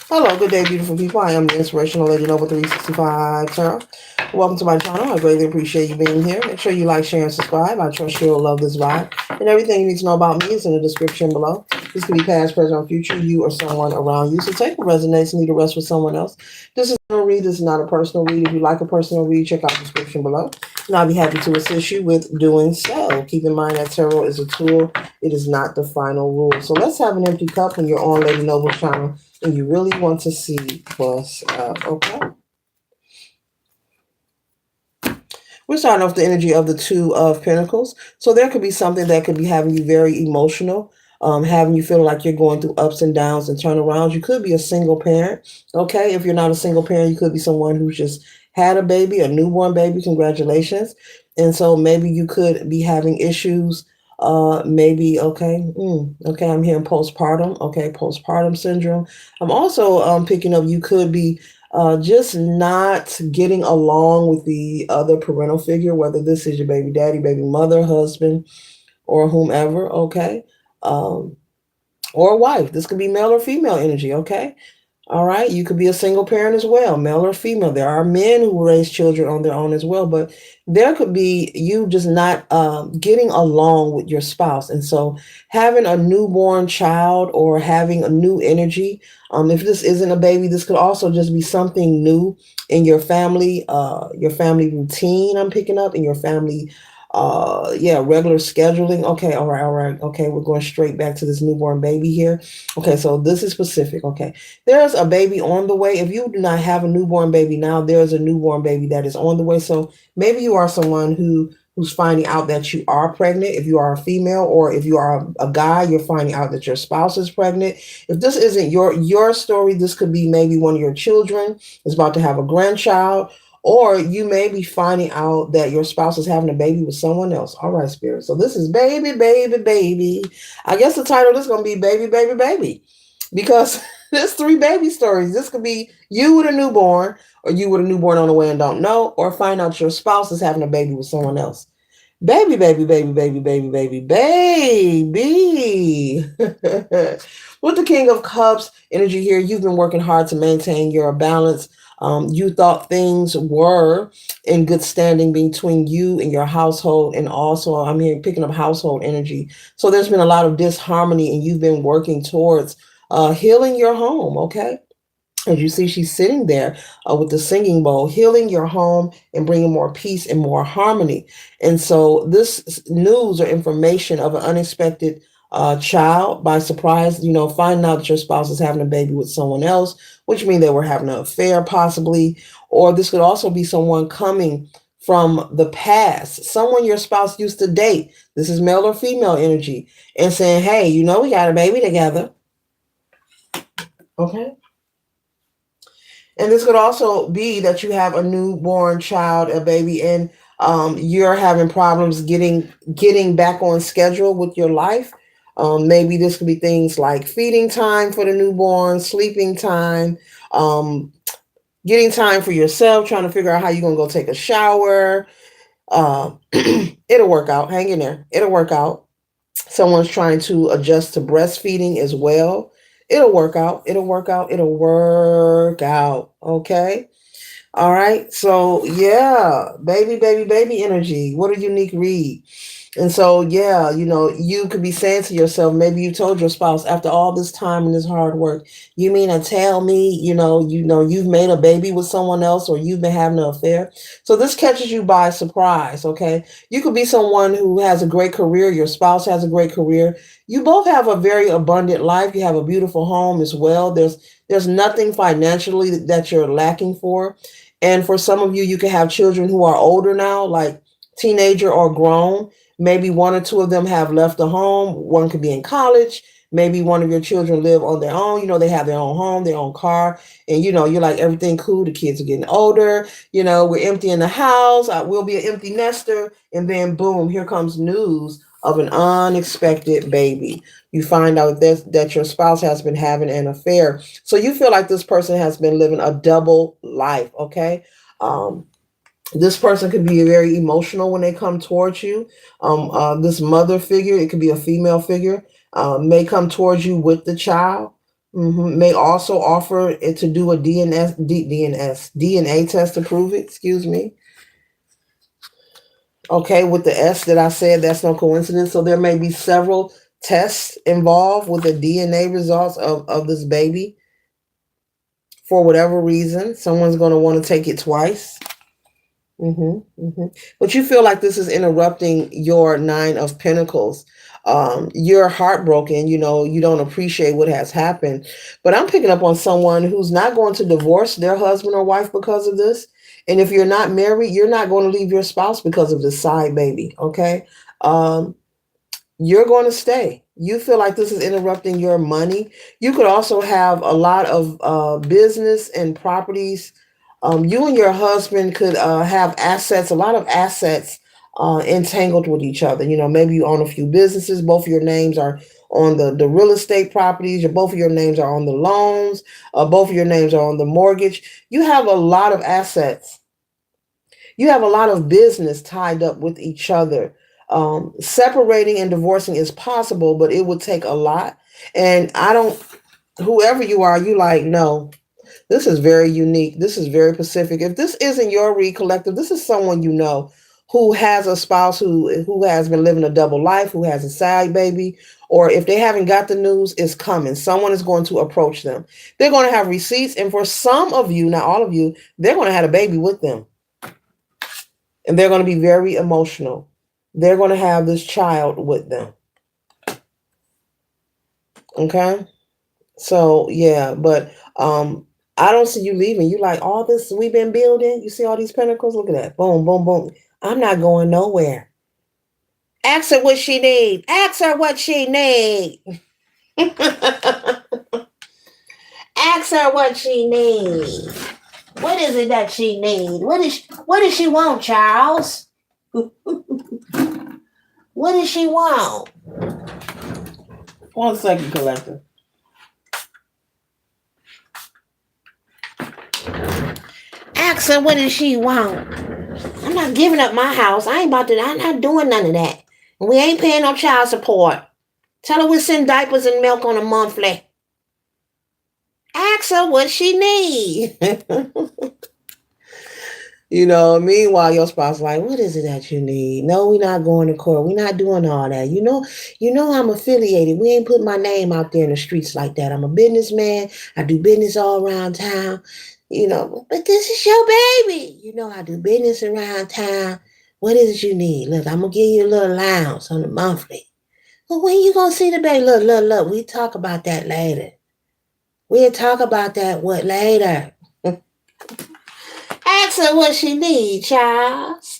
Hello, good day, beautiful people. I am the Inspirational Lady Noble 365 Tarot. Welcome to my channel. I greatly appreciate you being here. Make sure you like, share, and subscribe. I trust you'll love this vibe. And everything you need to know about me is in the description below. This could be past, present, or future, you or someone around you. So take what resonates and leave the rest with someone else. This is not a read. This is not a personal read. If you like a personal read, check out the description below. And I'll be happy to assist you with doing so. Keep in mind that tarot is a tool. It is not the final rule. So let's have an empty cup when you're on Lady Noble's channel and you really want to see what's up, okay? We're starting off the energy of the Two of Pentacles. So there could be something that could be having you very emotional, having you feel like you're going through ups and downs and turnarounds. You could be a single parent, okay? If you're not a single parent, you could be someone who's just had a baby, a newborn baby. Congratulations. And so maybe you could be having issues. Maybe, okay, okay, I'm hearing postpartum, okay, postpartum syndrome. I'm also picking up you could be just not getting along with the other parental figure, whether this is your baby daddy, baby mother, husband, or whomever, okay, or wife. This could be male or female energy, okay? All right, you could be a single parent as well, male or female. There are men who raise children on their own as well, but there could be you just not getting along with your spouse. And so having a newborn child or having a new energy, if this isn't a baby, this could also just be something new in your family routine. I'm picking up in your family yeah, regular scheduling. Okay, all right, okay, we're going straight back to this newborn baby here. Okay, so this is specific. Okay, there's a baby on the way. If you do not have a newborn baby now, there's a newborn baby that is on the way. So maybe you are someone who's finding out that you are pregnant. If you are a female, or if you are a guy, you're finding out that your spouse is pregnant. If this isn't your story, this could be maybe one of your children is about to have a grandchild, or you may be finding out that your spouse is having a baby with someone else. All right, Spirit. So this is baby, baby, baby. I guess the title is going to be baby, baby, baby, because there's three baby stories. This could be you with a newborn, or you with a newborn on the way and don't know, or find out your spouse is having a baby with someone else. Baby, baby, baby, baby, baby, baby, baby. With the King of Cups energy here, you've been working hard to maintain your balance. You thought things were in good standing between you and your household. And also, I'm here picking up household energy. So there's been a lot of disharmony, and you've been working towards healing your home, okay? As you see, she's sitting there with the singing bowl, healing your home and bringing more peace and more harmony. And so this news or information of an unexpected child by surprise, finding out that your spouse is having a baby with someone else, which means they were having an affair possibly, or this could also be someone coming from the past, someone your spouse used to date. This is male or female energy, and saying, hey, we got a baby together. Okay. And this could also be that you have a newborn child, a baby, and you're having problems getting back on schedule with your life. Maybe this could be things like feeding time for the newborn, sleeping time, getting time for yourself, trying to figure out how you're going to go take a shower. It'll work out. Hang in there. It'll work out. Someone's trying to adjust to breastfeeding as well. It'll work out. It'll work out. It'll work out. Okay. All right. So yeah, baby, baby, baby energy. What a unique read. And so, yeah, you could be saying to yourself, maybe you told your spouse after all this time and this hard work, you mean to tell me, you've made a baby with someone else, or you've been having an affair. So this catches you by surprise. Okay. You could be someone who has a great career. Your spouse has a great career. You both have a very abundant life. You have a beautiful home as well. There's nothing financially that you're lacking for. And for some of you, you can have children who are older now, like teenager or grown. Maybe one or two of them have left the home. One could be in college. Maybe one of your children live on their own. They have their own home, their own car. And, you're like, everything cool. The kids are getting older. We're emptying the house. We'll be an empty nester. And then, boom, here comes news of an unexpected baby. You find out that your spouse has been having an affair. So you feel like this person has been living a double life, okay? This person could be very emotional when they come towards you. This mother figure, it could be a female figure, may come towards you with the child. May also offer it to do a DNA test to prove it. Excuse me. Okay, with the S that I said, that's no coincidence. So there may be several tests involved with the DNA results of this baby. For whatever reason, someone's going to want to take it twice. But you feel like this is interrupting your Nine of Pentacles. You're heartbroken, you don't appreciate what has happened. But I'm picking up on someone who's not going to divorce their husband or wife because of this. And if you're not married, you're not going to leave your spouse because of this side baby. Okay. You're going to stay. You feel like this is interrupting your money. You could also have a lot of business and properties. You and your husband could have assets, a lot of assets entangled with each other. Maybe you own a few businesses. Both of your names are on the real estate properties. Both of your names are on the loans. Both of your names are on the mortgage. You have a lot of assets. You have a lot of business tied up with each other. Separating and divorcing is possible, but it would take a lot. And whoever you are, you like, no, this is very unique. This is very specific. If this isn't your read collective, this is someone who has a spouse who has been living a double life, who has a side baby, or if they haven't got the news, it's coming. Someone is going to approach them. They're going to have receipts. And for some of you, not all of you, they're going to have a baby with them. And they're going to be very emotional. They're going to have this child with them. Okay? So, yeah, but I don't see you leaving. You like all this we've been building. You see all these pentacles? Look at that. Boom, boom, boom. I'm not going nowhere. Ask her what she need. Ask her what she need. Ask her what she need. What is it that she need? What does she want, Charles? What does she want? 1 second, collector. Ask her what does she want. I'm not giving up my house. I'm not doing none of that. And we ain't paying no child support. Tell her we send diapers and milk on a monthly. Ask her what she need. Meanwhile, your spouse like, what is it that you need? No, we're not going to court. We're not doing all that. I'm affiliated. We ain't putting my name out there in the streets like that. I'm a businessman. I do business all around town. But this is your baby. I do business around town. What is it you need? Look, I'm going to give you a little allowance on the monthly. Well, when you going to see the baby? Look. We talk about that later. We'll talk about that later. Ask her what she needs, Charles.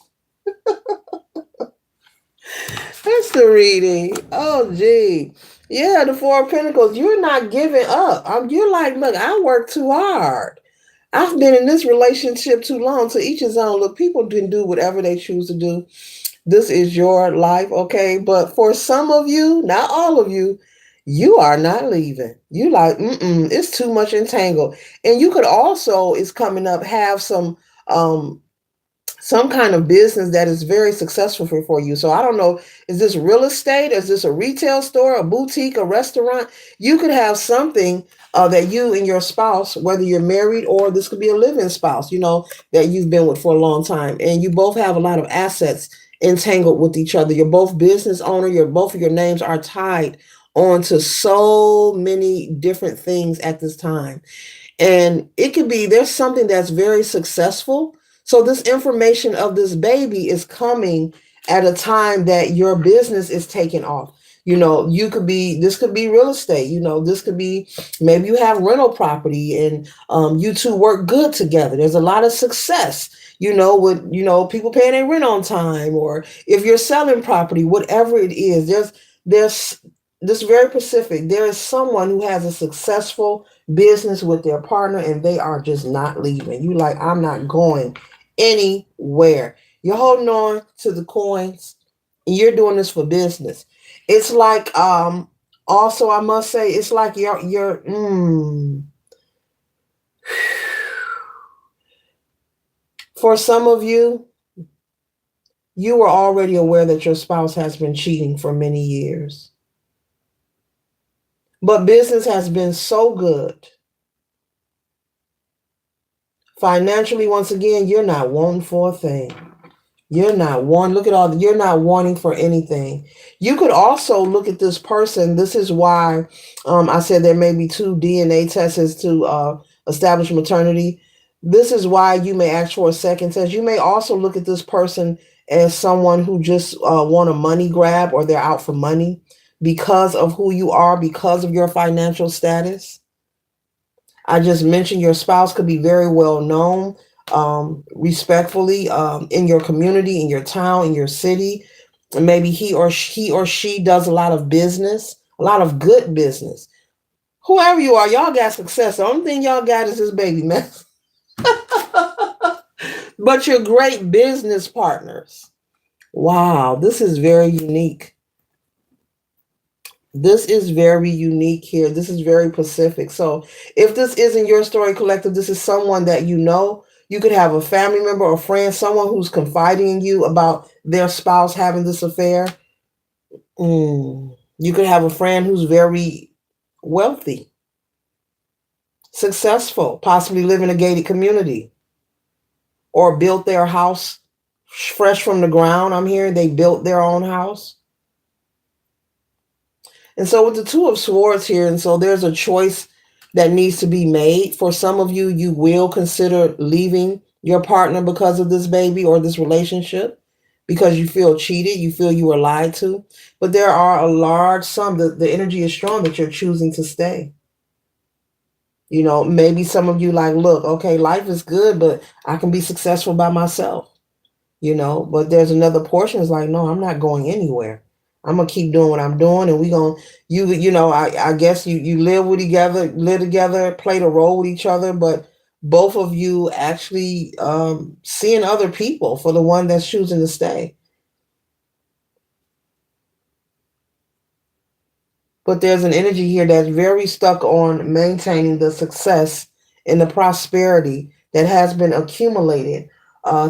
That's the reading. Oh, gee. Yeah, the Four of Pentacles. You're not giving up. You're like, look, I work too hard. I've been in this relationship too long. To each his own. Look, people can do whatever they choose to do. This is your life, okay? But for some of you, not all of you, you are not leaving. You like, it's too much entangled. And you could also, it's coming up, have some kind of business that is very successful for you. So I don't know, is this real estate? Is this a retail store, a boutique, a restaurant? You could have something that you and your spouse, whether you're married or this could be a living spouse, that you've been with for a long time. And you both have a lot of assets entangled with each other. You're both business owner. Both of your names are tied onto so many different things at this time. And it could be, there's something that's very successful. So this information of this baby is coming at a time that your business is taking off. This could be real estate. This could be, maybe you have rental property and you two work good together. There's a lot of success, with, people paying their rent on time, or if you're selling property, whatever it is, there's this very specific. There is someone who has a successful business with their partner and they are just not leaving. You like, I'm not going anywhere. You're holding on to the coins and you're doing this for business. It's like, also, I must say, it's like you're for some of you, you were already aware that your spouse has been cheating for many years. But business has been so good. Financially, once again, you're not wanting for a thing. You're not wanting, look at all, you're not wanting for anything. You could also look at this person. This is why I said there may be two DNA tests to establish maternity. This is why you may ask for a second test. You may also look at this person as someone who just want a money grab, or they're out for money because of who you are, because of your financial status. I just mentioned your spouse could be very well known, respectfully, in your community, in your town, in your city. And maybe he or she does a lot of business, a lot of good business. Whoever you are, y'all got success. The only thing y'all got is this baby mess. But you're great business partners. Wow, this is very unique. This is very unique here. This is very Pacific. So if this isn't your story collective, this is someone that you know. You could have a family member or friend, someone who's confiding in you about their spouse having this affair. You could have a friend who's very wealthy, successful, possibly live in a gated community, or built their house fresh from the ground. I'm hearing they built their own house. And so with the Two of Swords here, and so there's a choice that needs to be made. For some of you, you will consider leaving your partner because of this baby or this relationship, because you feel cheated, you feel you were lied to. But there are a large sum, the energy is strong that you're choosing to stay. You know, maybe some of you like, look, okay, life is good, but I can be successful by myself. You know, but there's another portion is like, no, I'm not going anywhere. I'm gonna keep doing what I'm doing, and we gonna you know, I guess you live together, play the role with each other, but both of you actually seeing other people for the one that's choosing to stay. But there's an energy here that's very stuck on maintaining the success and the prosperity that has been accumulated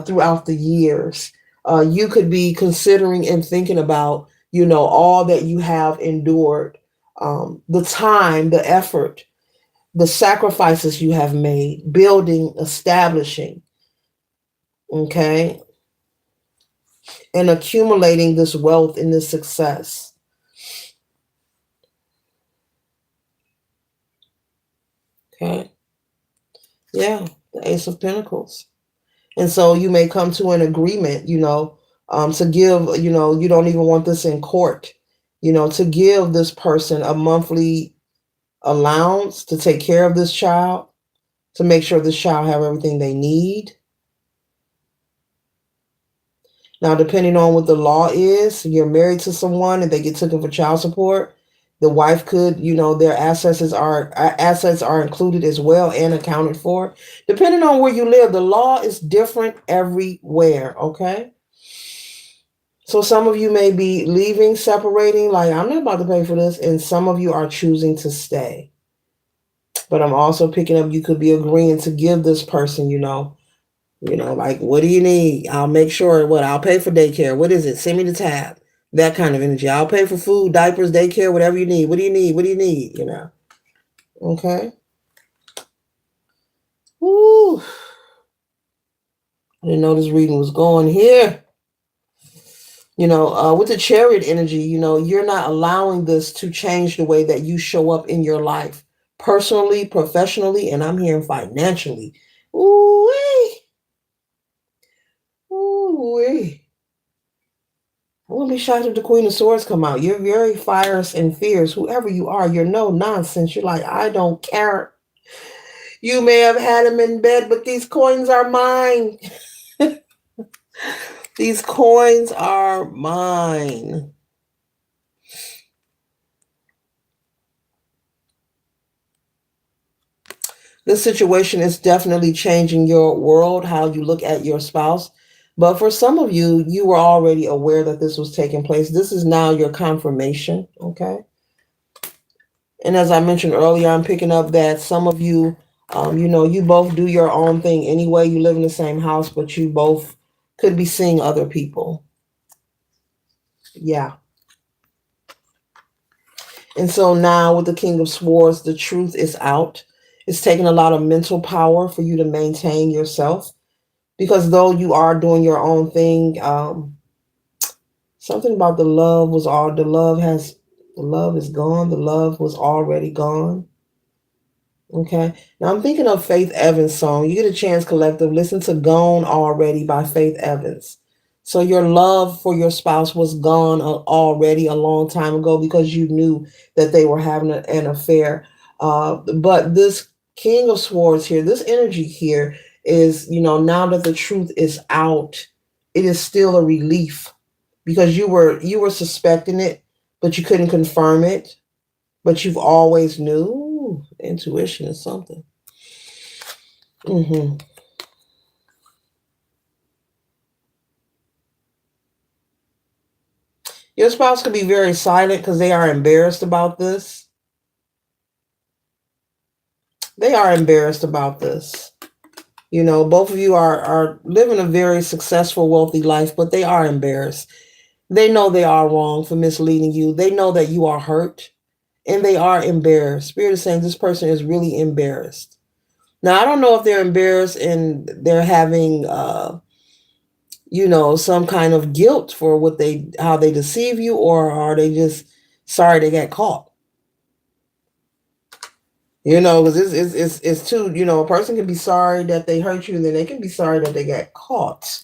throughout the years. You could be considering and thinking about, you know, all that you have endured, the time, the effort, the sacrifices you have made, building, establishing, okay, and accumulating this wealth and this success. Okay. Yeah, the Ace of Pentacles. And so you may come to an agreement, you know, to give, you know, you don't even want this in court, you know, to give this person a monthly allowance to take care of this child, to make sure this child have everything they need. Now, depending on what the law is, you're married to someone and they get taken for child support. The wife could, you know, their assets are included as well and accounted for. Depending on where you live, the law is different everywhere. Okay. So some of you may be leaving, separating, like, I'm not about to pay for this. And some of you are choosing to stay. But I'm also picking up, you could be agreeing to give this person, like, what do you need? I'll make sure, I'll pay for daycare. What is it? Send me the tab. That kind of energy. I'll pay for food, diapers, daycare, whatever you need. What do you need? What do you need? Okay. Woo. I didn't know this reading was going here. With the Chariot energy, you're not allowing this to change the way that you show up in your life, personally, professionally, and I'm hearing financially. Ooh-wee. Ooh-wee. I wouldn't be shocked if the Queen of Swords come out. You're very fierce and fierce. Whoever you are, you're no nonsense. You're like, I don't care. You may have had him in bed, but these coins are mine. These coins are mine. This situation is definitely changing your world, how you look at your spouse. But for some of you, you were already aware that this was taking place. This is now your confirmation, okay? And as I mentioned earlier, I'm picking up that some of you, you both do your own thing anyway. You live in the same house, but you both could be seeing other people. Yeah. And so now with the King of Swords, the truth is out. It's taking a lot of mental power for you to maintain yourself. Because though you are doing your own thing, something about the love is gone. The love was already gone. Okay. Now I'm thinking of Faith Evans' song. You get a chance, collective. Listen to Gone Already by Faith Evans. So your love for your spouse was gone already a long time ago because you knew that they were having an affair. But this King of Swords here, this energy here is, now that the truth is out, it is still a relief because you were suspecting it, but you couldn't confirm it, but you've always knew. Ooh, intuition is something. hmm Your spouse could be very silent because they are embarrassed about this. They are embarrassed about this. Both of you are living a very successful, wealthy life, but they are embarrassed. They know they are wrong for misleading you. They know that you are hurt, and they are embarrassed. Spirit is saying this person is really embarrassed. Now, I don't know if they're embarrassed and they're having, some kind of guilt for how they deceive you, or are they just sorry they got caught? Because it's too, a person can be sorry that they hurt you, and then they can be sorry that they got caught.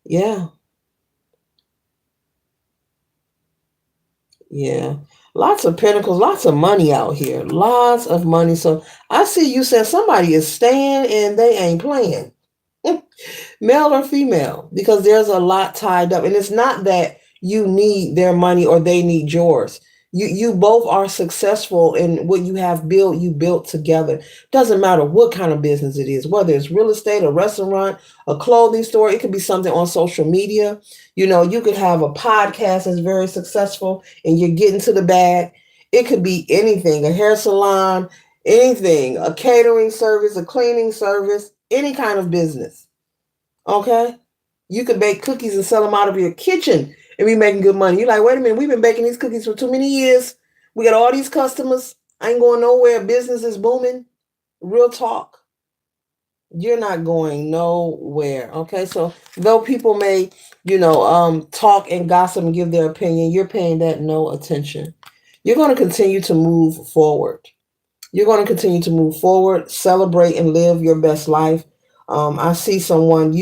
Yeah. Yeah. Lots of pentacles, lots of money out here. Lots of money. So I see you said somebody is staying and they ain't playing. Male or female, because there's a lot tied up. And it's not that you need their money or they need yours. You both are successful in what you built together. Doesn't matter what kind of business it is, whether it's real estate, a restaurant, a clothing store, it could be something on social media. You could have a podcast that's very successful and you're getting to the bag. It could be anything, a hair salon, anything, a catering service, a cleaning service, any kind of business. Okay? You could bake cookies and sell them out of your kitchen and be making good money. You're like, wait a minute, we've been baking these cookies for too many years. We got all these customers. I ain't going nowhere. Business is booming. Real talk. You're not going nowhere. Okay? So though people may, talk and gossip and give their opinion, you're paying that no attention. You're going to continue to move forward. You're going to continue to move forward, celebrate and live your best life. I see someone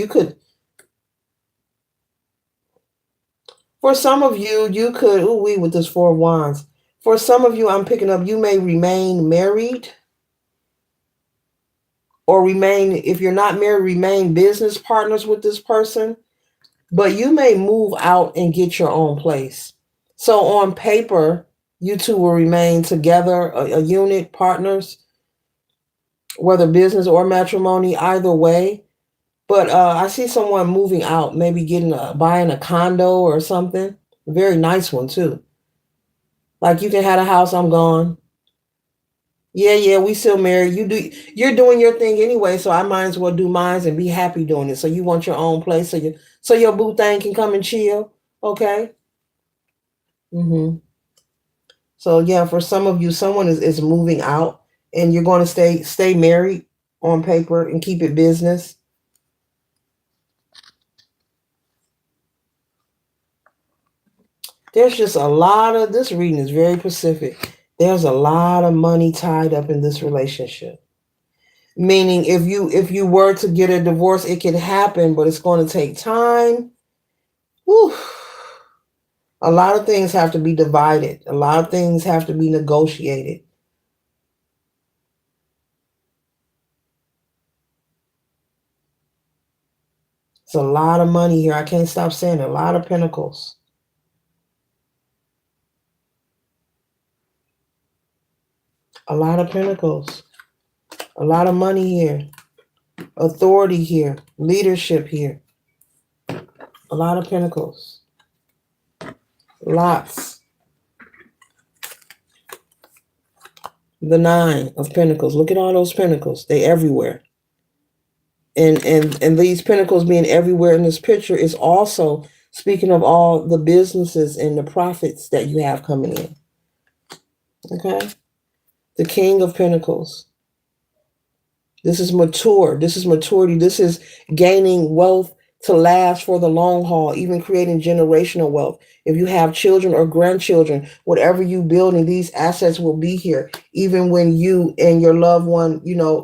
for some of you, you could, with this Four of Wands. For some of you, I'm picking up, you may remain married or if you're not married, remain business partners with this person, but you may move out and get your own place. So on paper, you two will remain together, a unit, partners, whether business or matrimony, either way. But I see someone moving out, maybe buying a condo or something. A very nice one too. Like you can have a house, I'm gone. Yeah, we still married. You're doing your thing anyway, so I might as well do mine and be happy doing it. So you want your own place, so your boo thing can come and chill. Okay. So yeah, for some of you, someone is moving out, and you're going to stay married on paper and keep it business. There's just a lot of this reading is very specific. There's a lot of money tied up in this relationship. Meaning if you were to get a divorce, it could happen, but it's going to take time. Whew. A lot of things have to be divided. A lot of things have to be negotiated. It's a lot of money here. I can't stop saying it. A lot of pentacles. A lot of pentacles. A lot of money here. Authority here. Leadership here. A lot of pentacles. Lots. The Nine of Pentacles. Look at all those pentacles. They're everywhere. And these pentacles being everywhere in this picture is also speaking of all the businesses and the profits that you have coming in. Okay? The King of Pentacles. This is mature. This is maturity. This is gaining wealth to last for the long haul, even creating generational wealth. If you have children or grandchildren, whatever you building, these assets will be here, even when you and your loved one,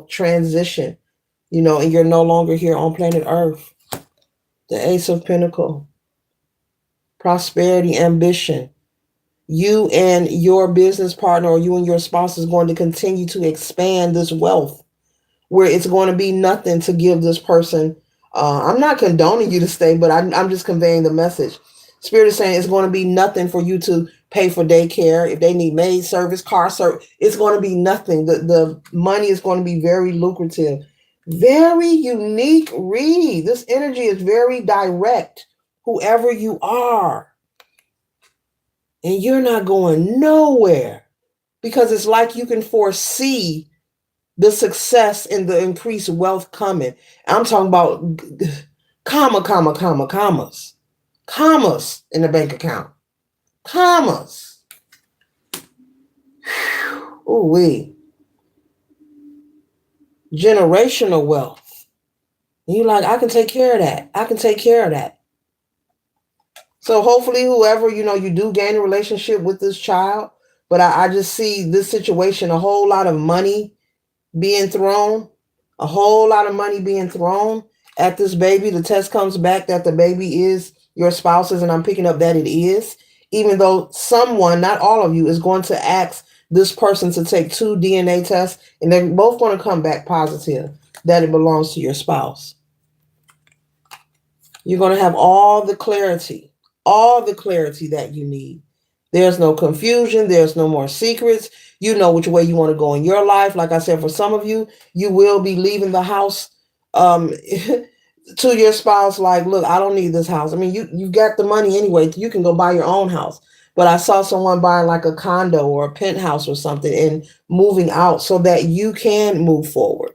transition, and you're no longer here on planet Earth. The Ace of Pentacles. Prosperity, ambition. You and your business partner or you and your spouse is going to continue to expand this wealth where it's going to be nothing to give this person. I'm not condoning you to stay, but I'm just conveying the message. Spirit is saying it's going to be nothing for you to pay for daycare. If they need maid service, car service, it's going to be nothing. The money is going to be very lucrative. Very unique read. This energy is very direct, whoever you are. And you're not going nowhere because it's like you can foresee the success and the increased wealth coming. I'm talking about commas in the bank account, commas. Ooh wee, generational wealth. And you're like, I can take care of that. I can take care of that. So hopefully, whoever you do gain a relationship with this child. But I just see this situation, a whole lot of money being thrown, a whole lot of money being thrown at this baby. The test comes back that the baby is your spouse's, and I'm picking up that it is, even though someone, not all of you, is going to ask this person to take 2 DNA tests, and they're both going to come back positive that it belongs to your spouse. You're going to have all the clarity that you need. There's no confusion. There's no more secrets. You know which way you want to go in your life. Like I said, for some of you, you will be leaving the house to your spouse. Like, look, I don't need this house. I mean, you've got the money anyway. You can go buy your own house. But I saw someone buying like a condo or a penthouse or something and moving out so that you can move forward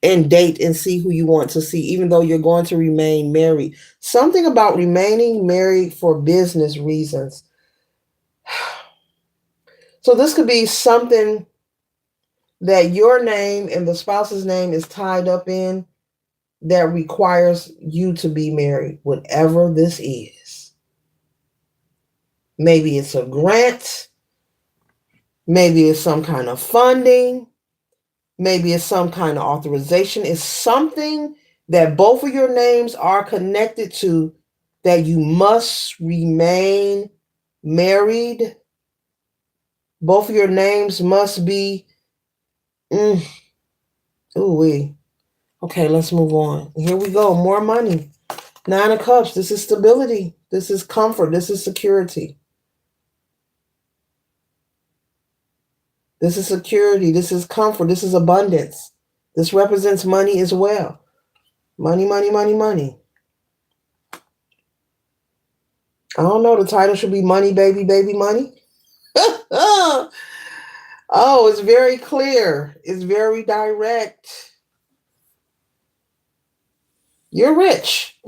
and date and see who you want to see, even though you're going to remain married. Something about remaining married for business reasons. So this could be something that your name and the spouse's name is tied up in that requires you to be married, whatever this is. Maybe it's a grant. Maybe it's some kind of funding. Maybe it's some kind of authorization. It's something that both of your names are connected to that you must remain married. Both of your names must be. Ooh wee. Okay, let's move on. Here we go. More money. 9 of Cups. This is stability. This is comfort. This is security. This is security. This is comfort. This is abundance. This represents money as well. Money, money, money, money. I don't know. The title should be Money, Baby, Baby, Money. Oh, it's very clear. It's very direct. You're rich.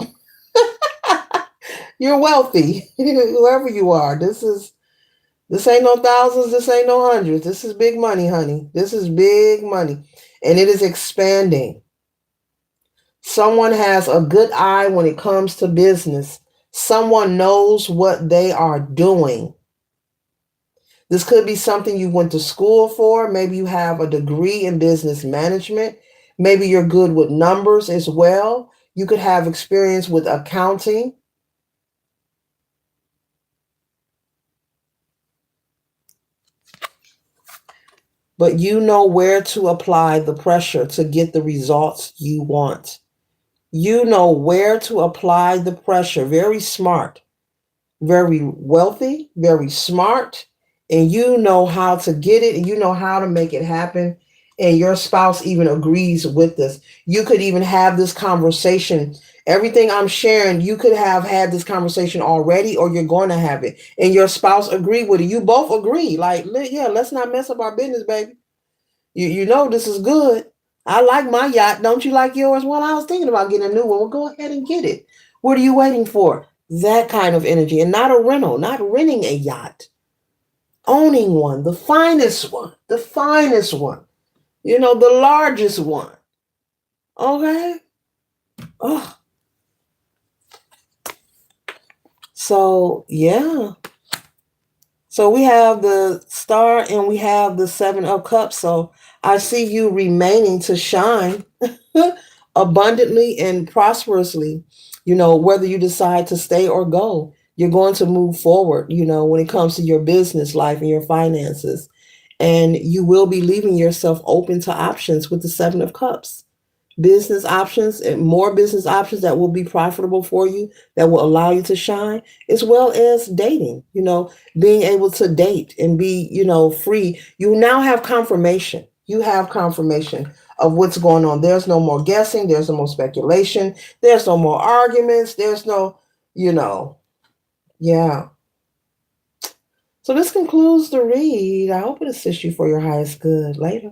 You're wealthy. Whoever you are. This ain't no thousands. This ain't no hundreds. This is big money, honey. This is big money. And it is expanding. Someone has a good eye when it comes to business. Someone knows what they are doing. This could be something you went to school for. Maybe you have a degree in business management. Maybe you're good with numbers as well. You could have experience with accounting. But you know where to apply the pressure to get the results you want. You know where to apply the pressure. Very smart, very wealthy, very smart. And you know how to get it and you know how to make it happen. And your spouse even agrees with this. You could even have this conversation. Everything I'm sharing, you could have had this conversation already or you're going to have it. And your spouse agree with it. You both agree. Like, yeah, let's not mess up our business, baby. You know this is good. I like my yacht. Don't you like yours? Well, I was thinking about getting a new one. Well, go ahead and get it. What are you waiting for? That kind of energy. And not a rental, not renting a yacht. owning one, the finest one, the largest one. Okay? Oh, so yeah. So we have the star and we have the seven of cups. So I see you remaining to shine abundantly and prosperously, whether you decide to stay or go. You're going to move forward, when it comes to your business life and your finances. And you will be leaving yourself open to options with the seven of cups. Business options and more business options that will be profitable for you, that will allow you to shine, as well as dating, being able to date and be, free. You now have confirmation. You have confirmation of what's going on. There's no more guessing. There's no more speculation. There's no more arguments. There's no, yeah. So this concludes the read. I hope it assists you for your highest good. Later.